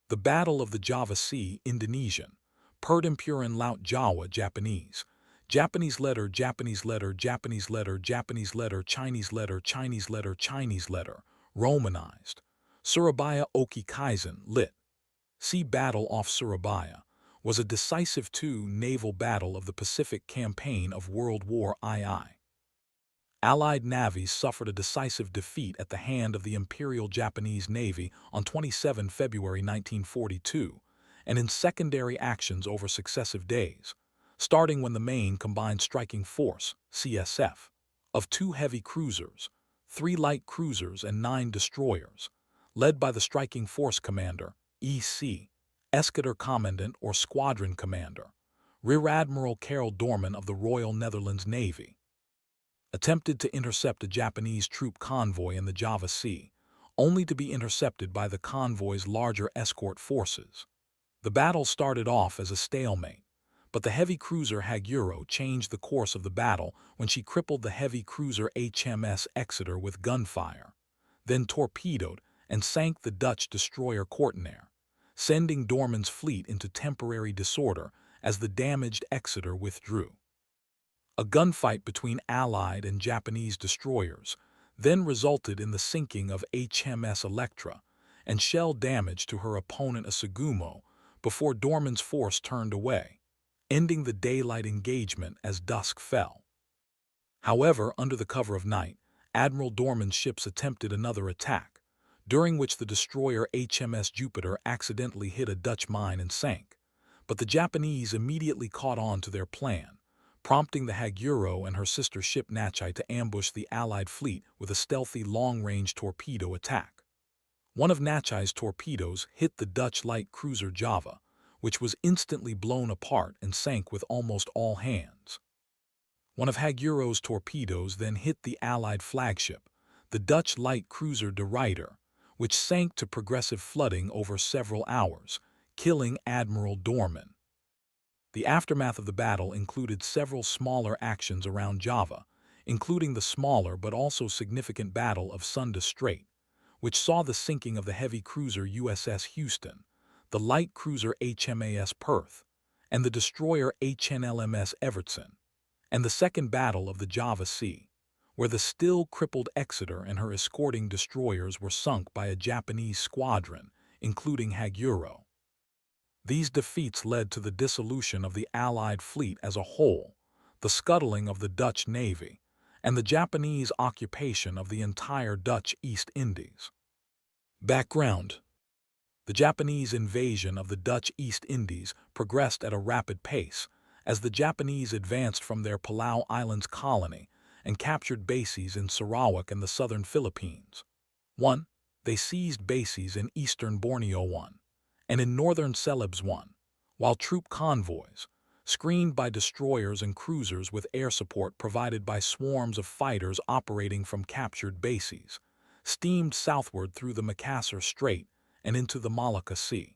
The Battle of the Java Sea, Indonesian. Perdampuran Laut Jawa, Japanese. Japanese letter, Japanese letter, Japanese letter, Japanese letter, Chinese letter, Chinese letter, Chinese letter. Romanized. Surabaya Oki Kaizen, lit. Sea Battle off Surabaya, was a decisive naval battle of the Pacific campaign of World War II. Allied navies suffered a decisive defeat at the hand of the Imperial Japanese Navy on 27 February 1942, and in secondary actions over successive days, starting when the main combined striking force, CSF, of 2 heavy cruisers, 3 light cruisers and 9 destroyers, led by the striking force commander, EC, Escuder Commandant or Squadron Commander, Rear Admiral Karel Doorman of the Royal Netherlands Navy, attempted to intercept a Japanese troop convoy in the Java Sea, only to be intercepted by the convoy's larger escort forces. The battle started off as a stalemate, but the heavy cruiser Haguro changed the course of the battle when she crippled the heavy cruiser HMS Exeter with gunfire, then torpedoed and sank the Dutch destroyer Kortenaar, sending Doorman's fleet into temporary disorder as the damaged Exeter withdrew. A gunfight between Allied and Japanese destroyers then resulted in the sinking of HMS Electra and shell damage to her opponent Asugumo before Doorman's force turned away, ending the daylight engagement as dusk fell. However, under the cover of night, Admiral Doorman's ships attempted another attack, during which the destroyer HMS Jupiter accidentally hit a Dutch mine and sank, but the Japanese immediately caught on to their plan, prompting the Haguro and her sister ship Nachai to ambush the Allied fleet with a stealthy long-range torpedo attack. One of Nachai's torpedoes hit the Dutch light cruiser Java, which was instantly blown apart and sank with almost all hands. One of Haguro's torpedoes then hit the Allied flagship, the Dutch light cruiser De Ruyter, which sank to progressive flooding over several hours, killing Admiral Doorman. The aftermath of the battle included several smaller actions around Java, including the smaller but also significant Battle of Sunda Strait, which saw the sinking of the heavy cruiser USS Houston, the light cruiser HMAS Perth, and the destroyer HNLMS Evertson, and the Second Battle of the Java Sea, where the still crippled Exeter and her escorting destroyers were sunk by a Japanese squadron, including Haguro. These defeats led to the dissolution of the Allied fleet as a whole, the scuttling of the Dutch Navy, and the Japanese occupation of the entire Dutch East Indies. Background: the Japanese invasion of the Dutch East Indies progressed at a rapid pace as the Japanese advanced from their Palau Islands colony and captured bases in Sarawak and the southern Philippines. 1. They seized bases in eastern Borneo 1. and in northern Celebes 1, while troop convoys, screened by destroyers and cruisers with air support provided by swarms of fighters operating from captured bases, steamed southward through the Makassar Strait and into the Malacca Sea.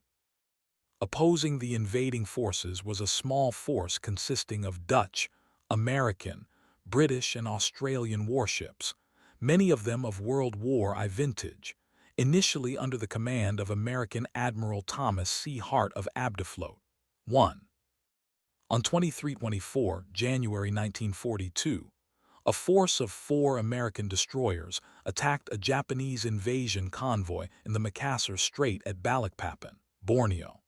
Opposing the invading forces was a small force consisting of Dutch, American, British, and Australian warships, many of them of World War I vintage, initially under the command of American Admiral Thomas C. Hart of ABDA. 1. On 23-24 January 1942, a force of 4 American destroyers attacked a Japanese invasion convoy in the Makassar Strait at Balikpapan, Borneo.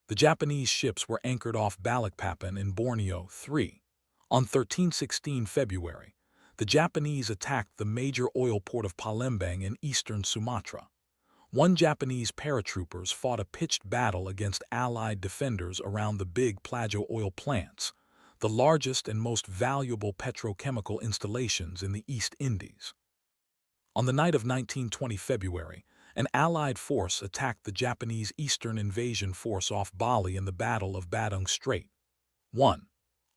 The Japanese ships were anchored off Balikpapan in Borneo. 3. On 13-16 February, the Japanese attacked the major oil port of Palembang in eastern Sumatra. 1 Japanese paratroopers fought a pitched battle against Allied defenders around the big Plajo oil plants, the largest and most valuable petrochemical installations in the East Indies. On the night of 19-20 February, an Allied force attacked the Japanese Eastern Invasion Force off Bali in the Battle of Badung Strait. 1.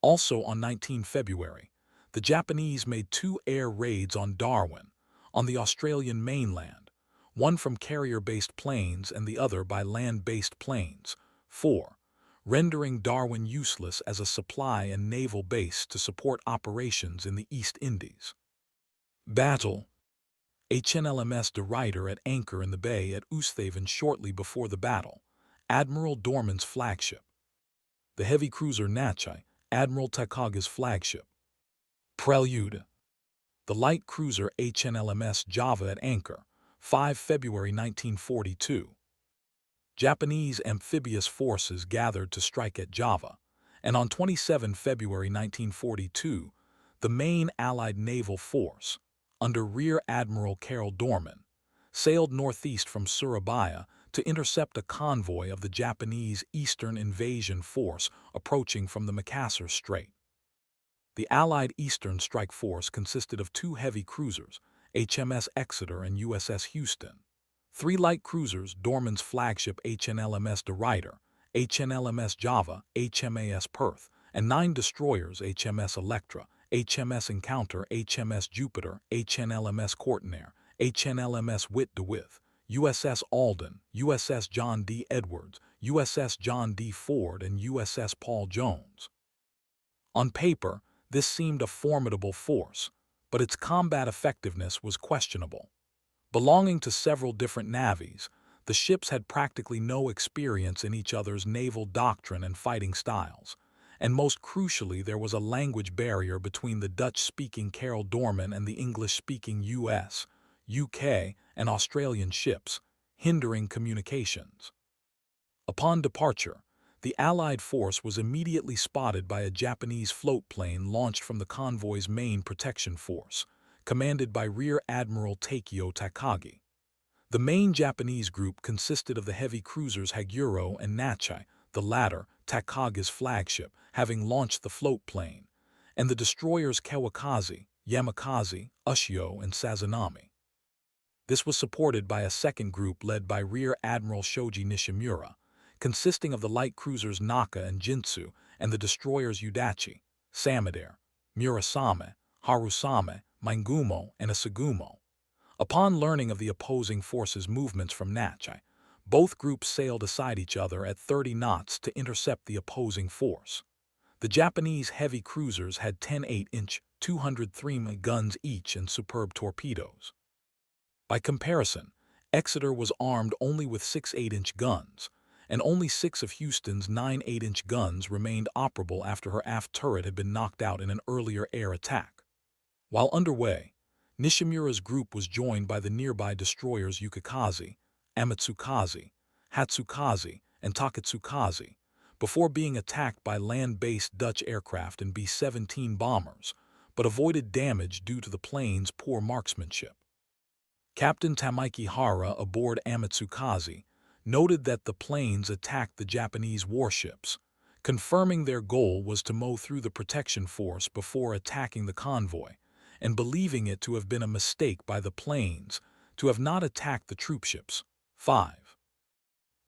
Also on 19 February, the Japanese made 2 air raids on Darwin, on the Australian mainland, one from carrier-based planes and the other by land-based planes. 4. Rendering Darwin useless as a supply and naval base to support operations in the East Indies. Battle. HNLMS De Ruyter at anchor in the bay at Oosthaven shortly before the battle, Admiral Dorman's flagship. The heavy cruiser Nachai, Admiral Takaga's flagship. Prelude. The light cruiser HNLMS Java at anchor, 5 February 1942. Japanese amphibious forces gathered to strike at Java, and on 27 February 1942, the main Allied naval force, under Rear Admiral Carol Dorman, sailed northeast from Surabaya to intercept a convoy of the Japanese Eastern Invasion Force approaching from the Makassar Strait. The Allied Eastern Strike Force consisted of 2 heavy cruisers, HMS Exeter and USS Houston, 3 light cruisers, Dorman's flagship HNLMS De Ruyter, HNLMS Java, HMAS Perth, and 9 destroyers, HMS Electra, HMS Encounter, HMS Jupiter, HNLMS Courtenaire, HNLMS Witt de With, USS Alden, USS John D. Edwards, USS John D. Ford, and USS Paul Jones. On paper, this seemed a formidable force, but its combat effectiveness was questionable. Belonging to several different navies, the ships had practically no experience in each other's naval doctrine and fighting styles, and most crucially there was a language barrier between the Dutch-speaking Carol Dorman and the English-speaking US, UK, and Australian ships, hindering communications. Upon departure, the Allied force was immediately spotted by a Japanese float plane launched from the convoy's main protection force, commanded by Rear Admiral Takeo Takagi. The main Japanese group consisted of the heavy cruisers Haguro and Nachai, the latter, Takagi's flagship, having launched the float plane, and the destroyers Kawakaze, Yamakaze, Ushio, and Sazanami. This was supported by a second group led by Rear Admiral Shoji Nishimura, consisting of the light cruisers Naka and Jinsu and the destroyers Udachi, Samadare, Murasame, Harusame, Mangumo, and Isagumo. Upon learning of the opposing forces' movements from Nachai, both groups sailed aside each other at 30 knots to intercept the opposing force. The Japanese heavy cruisers had 10 8-inch, 203 guns each and superb torpedoes. By comparison, Exeter was armed only with 6 8-inch guns, and only 6 of Houston's 9 8-inch guns remained operable after her aft turret had been knocked out in an earlier air attack. While underway, Nishimura's group was joined by the nearby destroyers Yukikaze, Amatsukaze, Hatsukaze, and Takatsukaze, before being attacked by land-based Dutch aircraft and B-17 bombers, but avoided damage due to the plane's poor marksmanship. Captain Tamaiki Hara aboard Amatsukaze noted that the planes attacked the Japanese warships, confirming their goal was to mow through the protection force before attacking the convoy, and believing it to have been a mistake by the planes to have not attacked the troopships. 5.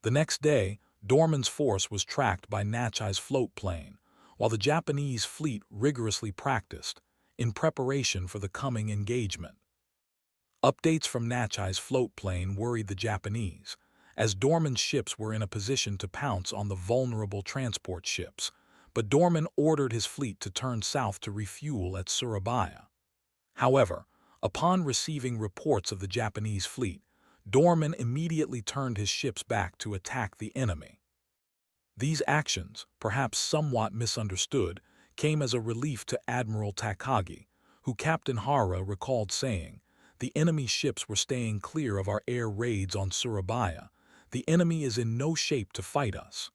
The next day, Dorman's force was tracked by Nachai's float plane, while the Japanese fleet rigorously practiced, in preparation for the coming engagement. Updates from Nachai's float plane worried the Japanese, as Dorman's ships were in a position to pounce on the vulnerable transport ships, but Dorman ordered his fleet to turn south to refuel at Surabaya. However, upon receiving reports of the Japanese fleet, Dorman immediately turned his ships back to attack the enemy. These actions, perhaps somewhat misunderstood, came as a relief to Admiral Takagi, who Captain Hara recalled saying, "The enemy ships were staying clear of our air raids on Surabaya. The enemy is in no shape to fight us."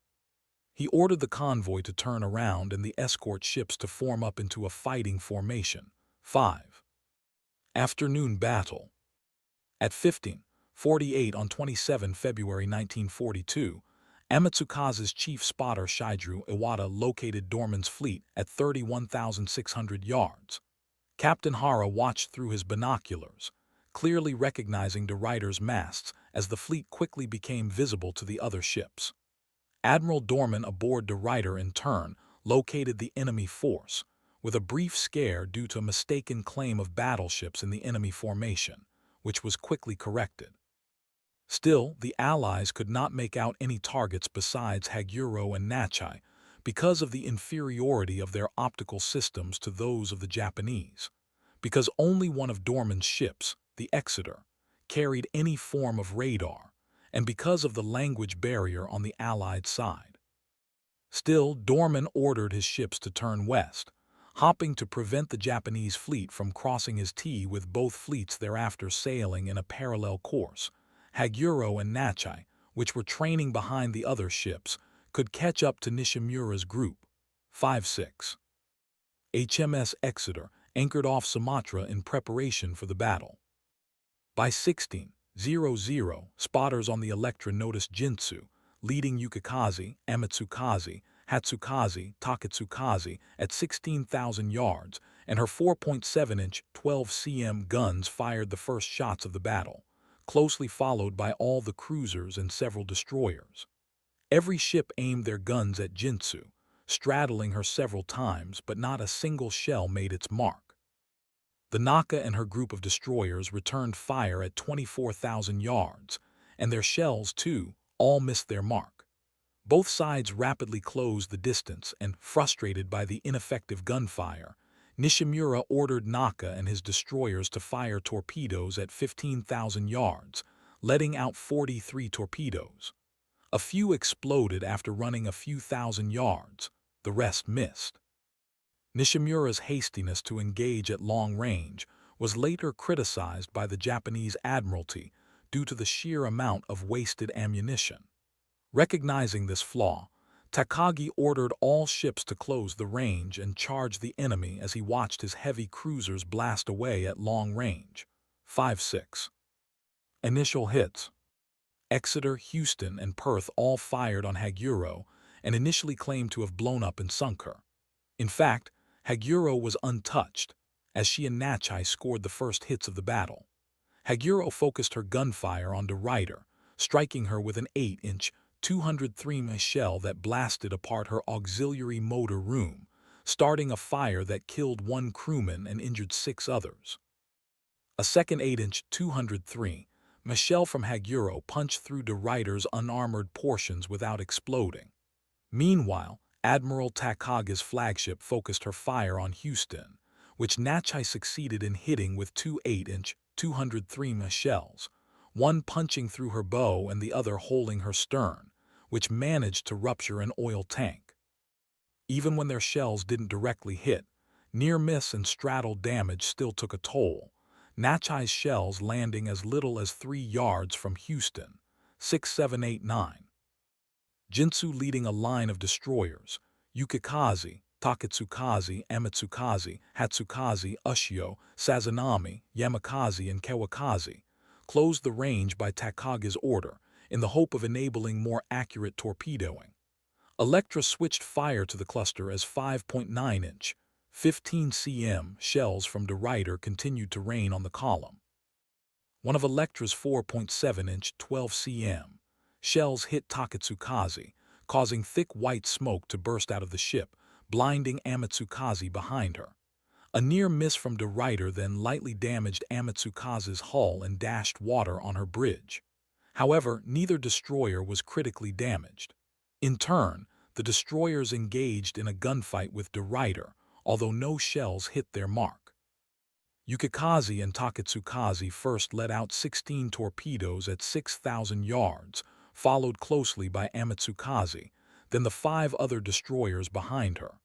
He ordered the convoy to turn around and the escort ships to form up into a fighting formation. 5. Afternoon battle. At 15:48 on 27 February 1942, Amatsukaze's chief spotter Shidru Iwata located Dorman's fleet at 31,600 yards. Captain Hara watched through his binoculars, clearly recognizing De Ruyter's masts as the fleet quickly became visible to the other ships. Admiral Dorman aboard De Ruyter in turn located the enemy force, with a brief scare due to a mistaken claim of battleships in the enemy formation, which was quickly corrected. Still, the Allies could not make out any targets besides Haguro and Nachai because of the inferiority of their optical systems to those of the Japanese, because only one of Dorman's ships, the Exeter, carried any form of radar, and because of the language barrier on the Allied side. Still, Dorman ordered his ships to turn west, hopping to prevent the Japanese fleet from crossing his T, with both fleets thereafter sailing in a parallel course. Haguro and Nachai, which were training behind the other ships, could catch up to Nishimura's group. 5-6. HMS Exeter anchored off Sumatra in preparation for the battle. By 16:00, spotters on the Electra noticed Jinsu, leading Yukikaze, Amatsukaze, Hatsukaze, Takatsukaze at 16,000 yards, and her 4.7-inch 12 cm guns fired the first shots of the battle, closely followed by all the cruisers and several destroyers. Every ship aimed their guns at Jinsu, straddling her several times, but not a single shell made its mark. The Naka and her group of destroyers returned fire at 24,000 yards, and their shells, too, all missed their mark. Both sides rapidly closed the distance, and, frustrated by the ineffective gunfire, Nishimura ordered Naka and his destroyers to fire torpedoes at 15,000 yards, letting out 43 torpedoes. A few exploded after running a few thousand yards, the rest missed. Nishimura's hastiness to engage at long range was later criticized by the Japanese Admiralty due to the sheer amount of wasted ammunition. Recognizing this flaw, Takagi ordered all ships to close the range and charge the enemy as he watched his heavy cruisers blast away at long range. 5-6. Initial hits. Exeter, Houston, and Perth all fired on Haguro and initially claimed to have blown up and sunk her. In fact, Haguro was untouched, as she and Nachai scored the first hits of the battle. Haguro focused her gunfire on De Ruyter, striking her with an 8-inch 203 shell that blasted apart her auxiliary motor room, starting a fire that killed one crewman and injured 6 others. A second 8-inch 203 shell from Haguro punched through De Ruyter's unarmored portions without exploding. Meanwhile, Admiral Takagi's flagship focused her fire on Houston, which Nachai succeeded in hitting with 2 8-inch 203 shells, one punching through her bow and the other holding her stern, which managed to rupture an oil tank. Even when their shells didn't directly hit, near-miss and straddle damage still took a toll, Nachai's shells landing as little as 3 yards from Houston. 6-7-8-9. Jinsu leading a line of destroyers, Yukikaze, Takatsukaze, Amatsukaze, Hatsukaze, Ushio, Sazanami, Yamakaze, and Kawakaze, closed the range by Takagi's order in the hope of enabling more accurate torpedoing. Electra switched fire to the cluster as 5.9-inch, 15 cm shells from De Ruyter continued to rain on the column. One of Electra's 4.7-inch 12 cm shells hit Takatsukaze, causing thick white smoke to burst out of the ship, blinding Amatsukaze behind her. A near miss from De Ruyter then lightly damaged Amatsukaze's hull and dashed water on her bridge. However, neither destroyer was critically damaged. In turn, the destroyers engaged in a gunfight with De Ruyter, although no shells hit their mark. Yukikaze and Takatsukaze first let out 16 torpedoes at 6,000 yards, followed closely by Amatsukaze, then the 5 other destroyers behind her.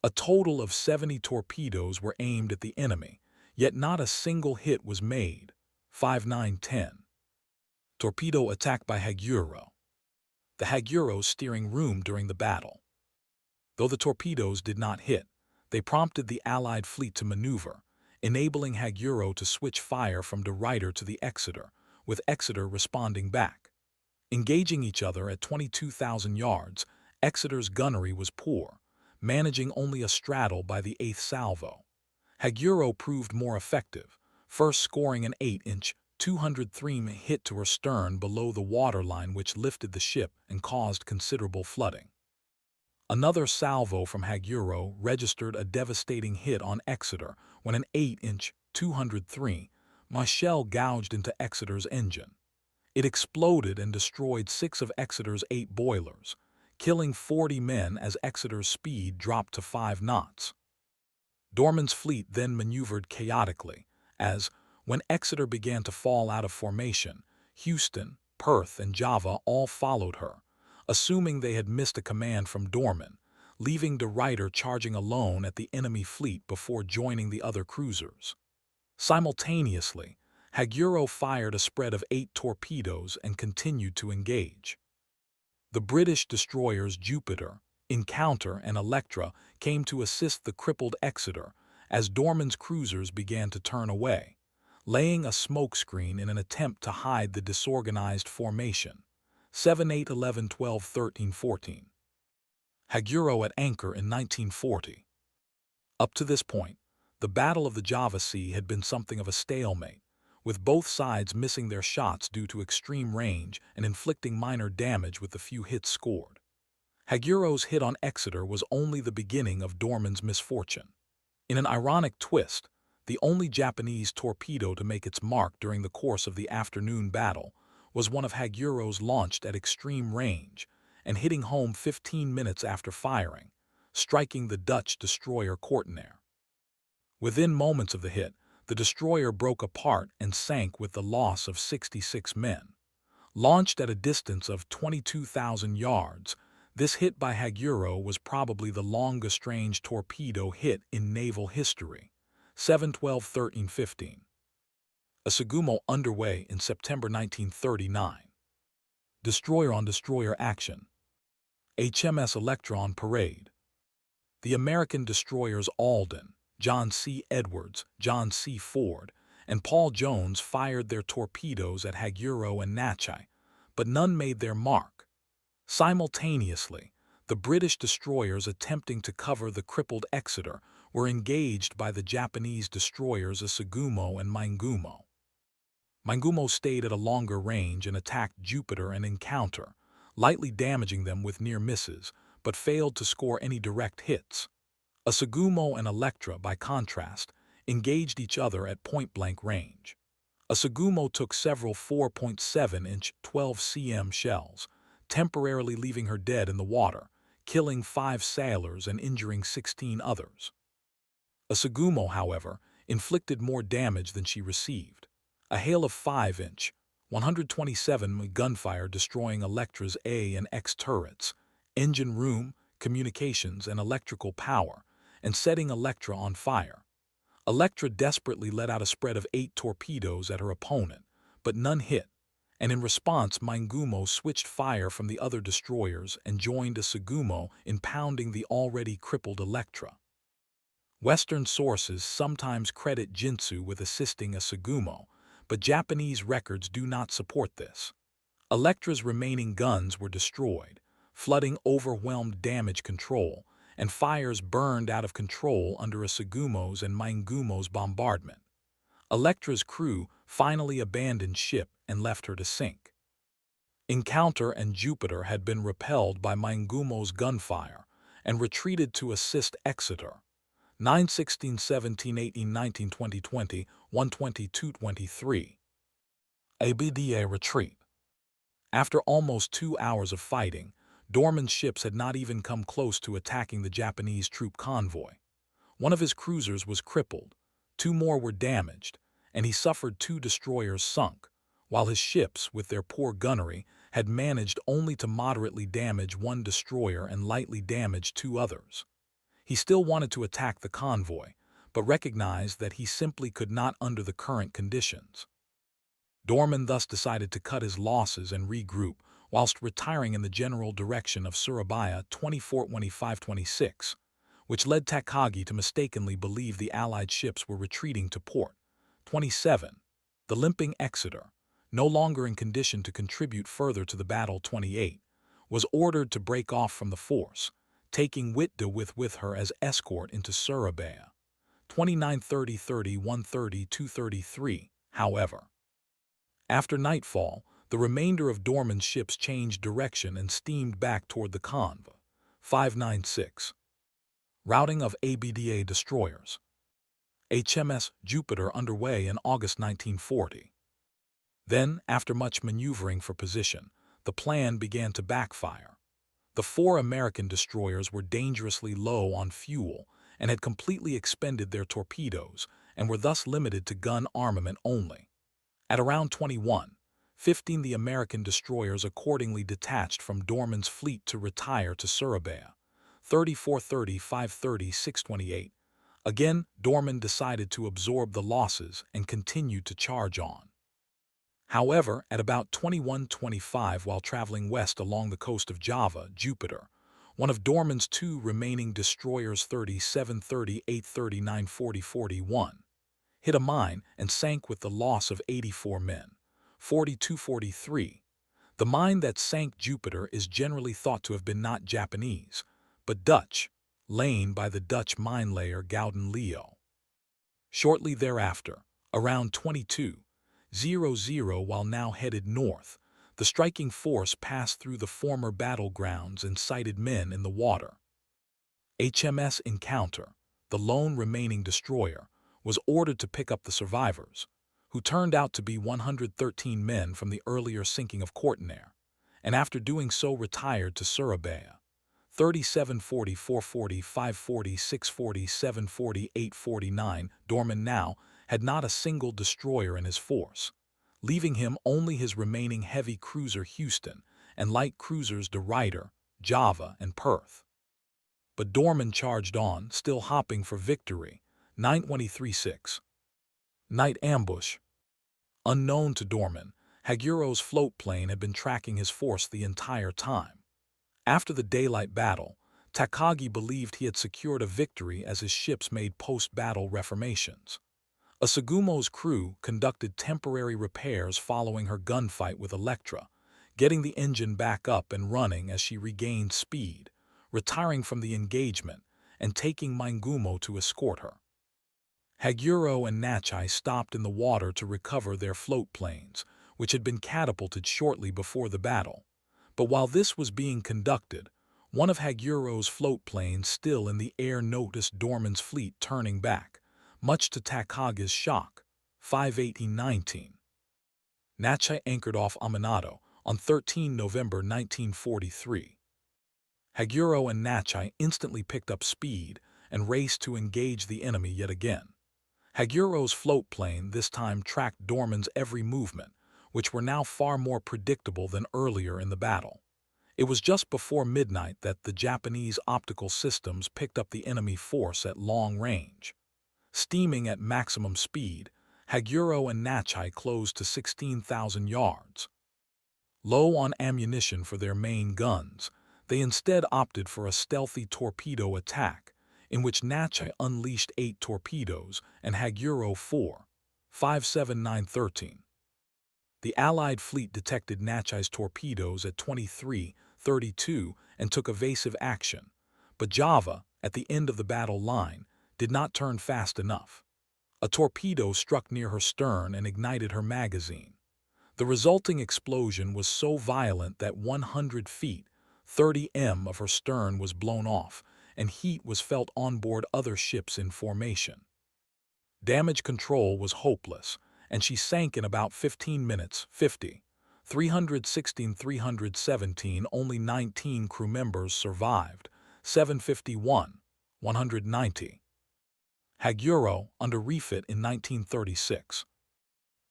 A total of 70 torpedoes were aimed at the enemy, yet not a single hit was made. 5-9-10. Torpedo attack by Haguro. The Haguro steering room during the battle. Though the torpedoes did not hit, they prompted the Allied fleet to maneuver, enabling Haguro to switch fire from De Ruyter to the Exeter, with Exeter responding back. Engaging each other at 22,000 yards, Exeter's gunnery was poor, managing only a straddle by the 8th salvo. Haguro proved more effective, first scoring an 8-inch 203 hit to her stern below the waterline, which lifted the ship and caused considerable flooding. Another salvo from Haguro registered a devastating hit on Exeter when an 8-inch 203 shell gouged into Exeter's engine. It exploded and destroyed 6 of Exeter's 8 boilers, killing 40 men as Exeter's speed dropped to 5 knots. Dorman's fleet then maneuvered chaotically, as, When Exeter began to fall out of formation, Houston, Perth, and Java all followed her, assuming they had missed a command from Dorman, leaving de Ruyter charging alone at the enemy fleet before joining the other cruisers. Simultaneously, Haguro fired a spread of 8 torpedoes and continued to engage. The British destroyers Jupiter, Encounter, and Electra came to assist the crippled Exeter as Dorman's cruisers began to turn away, laying a smokescreen in an attempt to hide the disorganized formation. 7, 8, 11, 12, 13, 14. Haguro at anchor in 1940. Up to this point, the Battle of the Java Sea had been something of a stalemate, with both sides missing their shots due to extreme range and inflicting minor damage with the few hits scored. Haguro's hit on Exeter was only the beginning of Dorman's misfortune. In an ironic twist, the only Japanese torpedo to make its mark during the course of the afternoon battle was one of Haguro's launched at extreme range and hitting home 15 minutes after firing, striking the Dutch destroyer Kortenaer. Within moments of the hit, the destroyer broke apart and sank with the loss of 66 men. Launched at a distance of 22,000 yards, this hit by Haguro was probably the longest-range torpedo hit in naval history. 7, 12, 13, 15. A Tsugumo underway in September 1939. Destroyer-on-destroyer action. HMS Electra on parade. The American destroyers Alden, John C. Edwards, John C. Ford, and Paul Jones fired their torpedoes at Haguro and Natchez, but none made their mark. Simultaneously, the British destroyers attempting to cover the crippled Exeter were engaged by the Japanese destroyers Tsugumo and Mangumo. Mangumo stayed at a longer range and attacked Jupiter and Encounter, lightly damaging them with near misses, but failed to score any direct hits. Tsugumo and Electra, by contrast, engaged each other at point-blank range. Tsugumo took several 4.7-inch 12 cm shells, temporarily leaving her dead in the water, killing 5 sailors and injuring 16 others. Tsugumo, however, inflicted more damage than she received. A hail of 5-inch, 127 gunfire destroying Electra's A and X turrets, engine room, communications, and electrical power, and setting Electra on fire. Electra desperately let out a spread of 8 torpedoes at her opponent, but none hit, and in response Mangumo switched fire from the other destroyers and joined Tsugumo in pounding the already crippled Electra. Western sources sometimes credit Jinsu with assisting Tsugumo, but Japanese records do not support this. Electra's remaining guns were destroyed, flooding overwhelmed damage control, and fires burned out of control under Tsugumo's and Mangumo's bombardment. Electra's crew finally abandoned ship and left her to sink. Encounter and Jupiter had been repelled by Mangumo's gunfire and retreated to assist Exeter. 9, 16, 17, 18, 19, 20, 20, 122, 23. ABDA retreat. After almost 2 hours of fighting, Dorman's ships had not even come close to attacking the Japanese troop convoy. One of his cruisers was crippled, 2 more were damaged, and he suffered 2 destroyers sunk, while his ships, with their poor gunnery, had managed only to moderately damage 1 destroyer and lightly damage 2 others. He still wanted to attack the convoy, but recognized that he simply could not under the current conditions. Dorman thus decided to cut his losses and regroup, whilst retiring in the general direction of Surabaya 24-25-26, which led Takagi to mistakenly believe the Allied ships were retreating to port. 27. The limping Exeter, no longer in condition to contribute further to the battle. 28, was ordered to break off from the force, taking Witte with her as escort into Surabaya. 29, 30, 30, 130, 233, however. After nightfall, the remainder of Dorman's ships changed direction and steamed back toward the convoy. 596. Routing of ABDA destroyers. HMS Jupiter underway in August 1940. Then, after much maneuvering for position, the plan began to backfire. The 4 American destroyers were dangerously low on fuel and had completely expended their torpedoes, and were thus limited to gun armament only. At around 21:15, the American destroyers accordingly detached from Dorman's fleet to retire to Surabaya. 34:30, 5:30, 6:28. Again, Dorman decided to absorb the losses and continued to charge on. However, at about 21:25, while traveling west along the coast of Java, Jupiter, one of Dorman's two remaining destroyers 37:30, 8:30, 9:40, 41, hit a mine and sank with the loss of 84 men. 42:43. The mine that sank Jupiter is generally thought to have been not Japanese, but Dutch, laid by the Dutch mine-layer Gouden Leo. Shortly thereafter, around 22:00, while now headed north, the striking force passed through the former battlegrounds and sighted men in the water. HMS Encounter, the lone remaining destroyer, was ordered to pick up the survivors, who turned out to be 113 men from the earlier sinking of Courtenaire, and after doing so retired to Surabaya. 37:40, 4:40, 5:40, 6:40, 7:40, 8:49. Dorman now had not a single destroyer in his force, leaving him only his remaining heavy cruiser Houston and light cruisers De Ruyter, Java, and Perth. But Dorman charged on, still hopping for victory. 9:23:6. Night ambush. Unknown to Dorman, Haguero's float plane had been tracking his force the entire time. After the daylight battle, Takagi believed he had secured a victory as his ships made post-battle reformations. Osagumo's crew conducted temporary repairs following her gunfight with Electra, getting the engine back up and running as she regained speed, retiring from the engagement and taking Mangumo to escort her. Haguro and Nachai stopped in the water to recover their float planes, which had been catapulted shortly before the battle. But while this was being conducted, one of Haguro's float planes still in the air noticed Dorman's fleet turning back, much to Takagi's shock. 5:18:19. Nachai anchored off Aminato on 13 November 1943. Haguro and Nachai instantly picked up speed and raced to engage the enemy yet again. Haguro's float plane this time tracked Dorman's every movement, which were now far more predictable than earlier in the battle. It was just before midnight that the Japanese optical systems picked up the enemy force at long range. Steaming at maximum speed, Haguro and Nachai closed to 16,000 yards. Low on ammunition for their main guns, they instead opted for a stealthy torpedo attack, in which Nachai unleashed 8 torpedoes and Haguro 4. 5:7:9:13. The Allied fleet detected Nachai's torpedoes at 23:32 and took evasive action, but Java, at the end of the battle line, did not turn fast enough. A torpedo struck near her stern and ignited her magazine. The resulting explosion was so violent that 100 feet, 30 m of her stern was blown off, and heat was felt on board other ships in formation. Damage control was hopeless, and she sank in about 15 minutes. 50. 316, 317, only 19 crew members survived. 751. 190. Haguro under refit in 1936.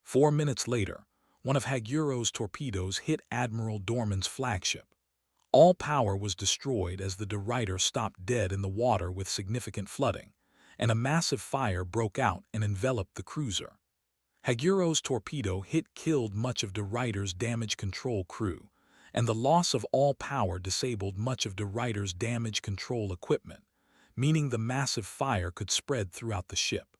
4 minutes later, one of Haguro's torpedoes hit Admiral Dorman's flagship. All power was destroyed as the De Ruyter stopped dead in the water with significant flooding, and a massive fire broke out and enveloped the cruiser. Haguro's torpedo hit killed much of De Ruyter's damage control crew, and the loss of all power disabled much of De Ruyter's damage control equipment, meaning the massive fire could spread throughout the ship.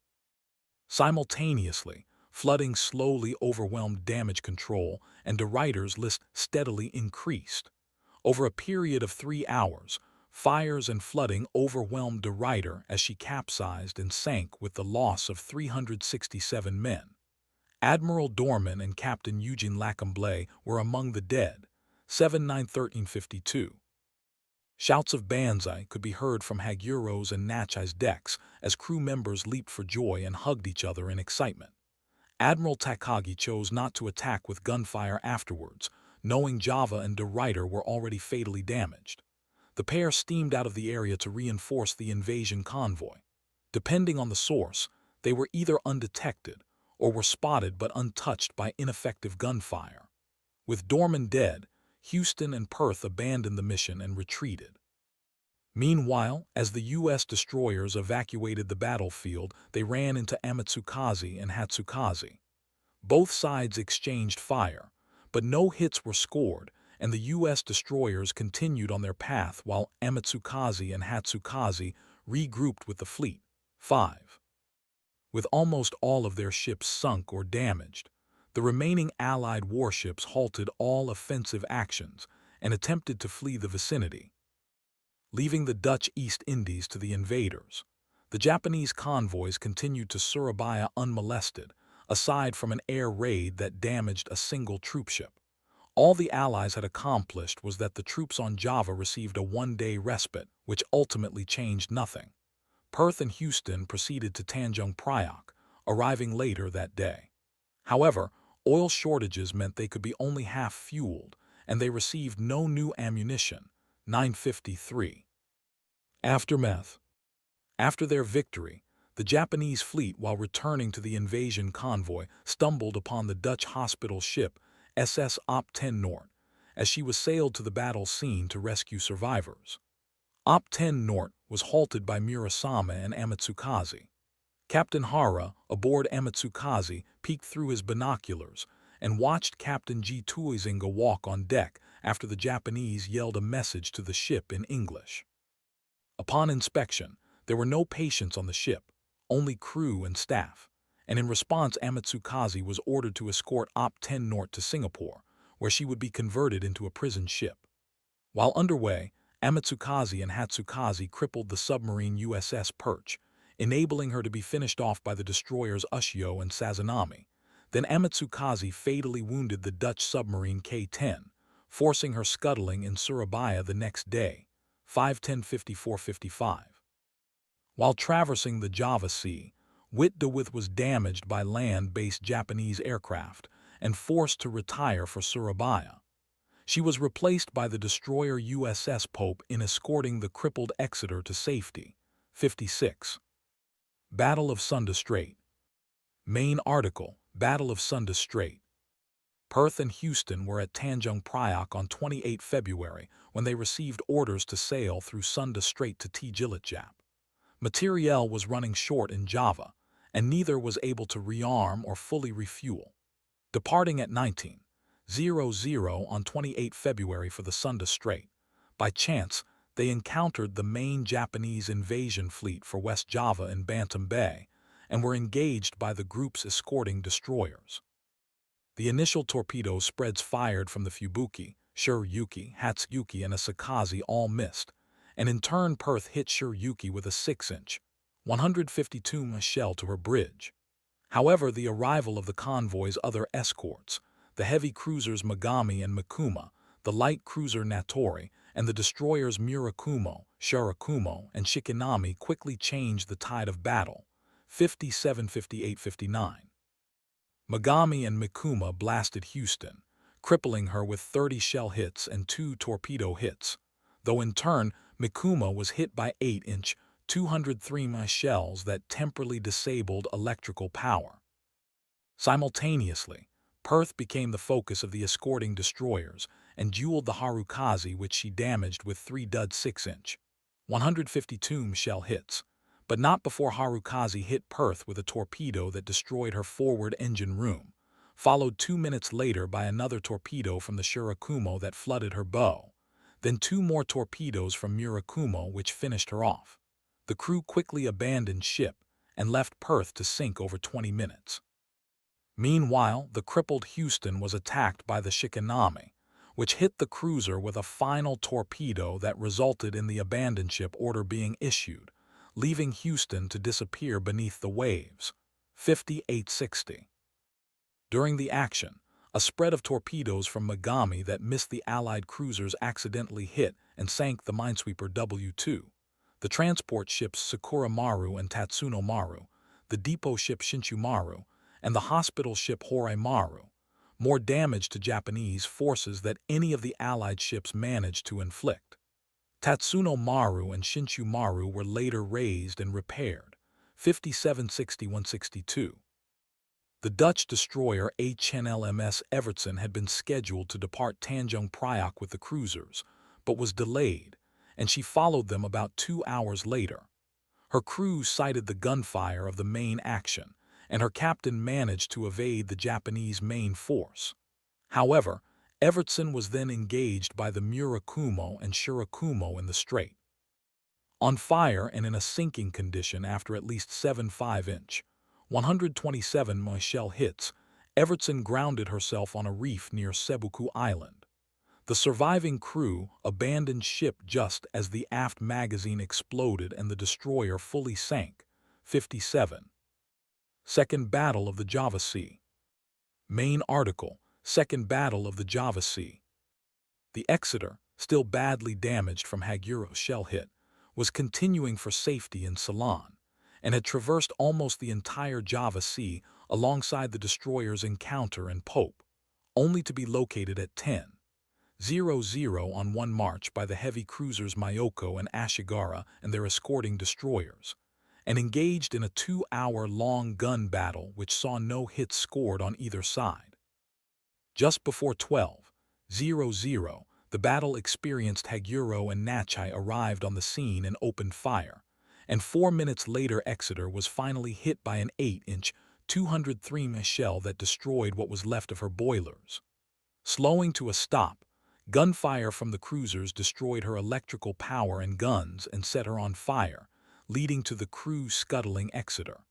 Simultaneously, flooding slowly overwhelmed damage control, and De Ruyter's list steadily increased. Over a period of 3 hours, fires and flooding overwhelmed De Ruyter as she capsized and sank with the loss of 367 men. Admiral Dorman and Captain Eugene Lacombe were among the dead. 7/9/1352. Shouts of banzai could be heard from Haguro's and Nachai's decks as crew members leaped for joy and hugged each other in excitement. Admiral Takagi chose not to attack with gunfire afterwards, knowing Java and De Ruyter were already fatally damaged. The pair steamed out of the area to reinforce the invasion convoy. Depending on the source, they were either undetected or were spotted but untouched by ineffective gunfire. With Dorman dead, Houston and Perth abandoned the mission and retreated. Meanwhile, as the U.S. destroyers evacuated the battlefield, they ran into Amatsukaze and Hatsukaze. Both sides exchanged fire, but no hits were scored, and the U.S. destroyers continued on their path while Amatsukaze and Hatsukaze regrouped with the fleet. 5. With almost all of their ships sunk or damaged, the remaining Allied warships halted all offensive actions and attempted to flee the vicinity, leaving the Dutch East Indies to the invaders. The Japanese convoys continued to Surabaya unmolested, aside from an air raid that damaged a single troopship. All the Allies had accomplished was that the troops on Java received a one-day respite, which ultimately changed nothing. Perth and Houston proceeded to Tanjung Priok, arriving later that day. However, oil shortages meant they could be only half fueled, and they received no new ammunition. 953. Aftermath. After their victory, the Japanese fleet, while returning to the invasion convoy, stumbled upon the Dutch hospital ship SS Op 10 Noord, as she was sailed to the battle scene to rescue survivors. Op 10 Noord was halted by Murasame and Amatsukaze. Captain Hara, aboard Amatsukaze, peeked through his binoculars and watched Captain G. Tuizinga walk on deck after the Japanese yelled a message to the ship in English. Upon inspection, there were no patients on the ship, only crew and staff, and in response Amatsukaze was ordered to escort Op 10 Noord to Singapore, where she would be converted into a prison ship. While underway, Amatsukaze and Hatsukaze crippled the submarine USS Perch, enabling her to be finished off by the destroyers Ushio and Sazanami. Then Amatsukaze fatally wounded the Dutch submarine K-10, forcing her scuttling in Surabaya the next day. 5-10-54-55. While traversing the Java Sea, Witte de With was damaged by land-based Japanese aircraft and forced to retire for Surabaya. She was replaced by the destroyer USS Pope in escorting the crippled Exeter to safety. 56. Battle of Sunda Strait. Main article, Battle of Sunda Strait. Perth and Houston were at Tanjung Priok on 28 February when they received orders to sail through Sunda Strait to Tjilajap. Materiel was running short in Java, and neither was able to rearm or fully refuel. Departing at 19:00 on 28 February for the Sunda Strait, by chance, they encountered the main Japanese invasion fleet for West Java in Bantam Bay and were engaged by the group's escorting destroyers. The initial torpedo spreads fired from the Fubuki, Shiryuki, Hatsuki, and Asakaze all missed, and in turn Perth hit Shiryuki with a 6-inch, 152 shell to her bridge. However, the arrival of the convoy's other escorts, the heavy cruisers Megami and Mikuma, the light cruiser Natori, and the destroyers Murakumo, Shirakumo, and Shikinami quickly changed the tide of battle. 57-58-59. Megami and Mikuma blasted Houston, crippling her with 30 shell hits and 2 torpedo hits, though in turn Mikuma was hit by 8-inch, 203 shells that temporarily disabled electrical power. Simultaneously, Perth became the focus of the escorting destroyers and dueled the Harukaze, which she damaged with 3 dud 6-inch, 152 shell hits, but not before Harukaze hit Perth with a torpedo that destroyed her forward engine room, followed 2 minutes later by another torpedo from the Shirakumo that flooded her bow, then 2 more torpedoes from Murakumo which finished her off. The crew quickly abandoned ship and left Perth to sink over 20 minutes. Meanwhile, the crippled Houston was attacked by the Shikinami, which hit the cruiser with a final torpedo that resulted in the abandon ship order being issued, leaving Houston to disappear beneath the waves. 58-60. During the action, a spread of torpedoes from Megami that missed the Allied cruisers accidentally hit and sank the minesweeper W-2, the transport ships Sakura Maru and Tatsuno Maru, the depot ship Shinshu Maru, and the hospital ship Horai Maru, more damage to Japanese forces than any of the Allied ships managed to inflict. Tatsuno Maru and Shinshu Maru were later raised and repaired. 5761-62. The Dutch destroyer HNLMS Evertsen had been scheduled to depart Tanjung Priok with the cruisers, but was delayed, and she followed them about 2 hours later. Her crew sighted the gunfire of the main action, and her captain managed to evade the Japanese main force. However, Evertsen was then engaged by the Murakumo and Shirakumo in the strait. On fire and in a sinking condition after at least 7 5-inch, 127 shell hits, Evertsen grounded herself on a reef near Sebuku Island. The surviving crew abandoned ship just as the aft magazine exploded and the destroyer fully sank. 57. Second Battle of the Java Sea. Main article, Second Battle of the Java Sea. The Exeter, still badly damaged from Haguru's shell hit, was continuing for safety in Ceylon, and had traversed almost the entire Java Sea alongside the destroyers Encounter and Pope, only to be located at 10:00 on 1 March by the heavy cruisers Myoko and Ashigara and their escorting destroyers, and engaged in a 2-hour-long gun battle which saw no hits scored on either side. Just before 12:00, the battle experienced Haguro and Nachai arrived on the scene and opened fire, and 4 minutes later Exeter was finally hit by an 8-inch, 203 shell that destroyed what was left of her boilers. Slowing to a stop, gunfire from the cruisers destroyed her electrical power and guns and set her on fire, leading to the crew scuttling Exeter.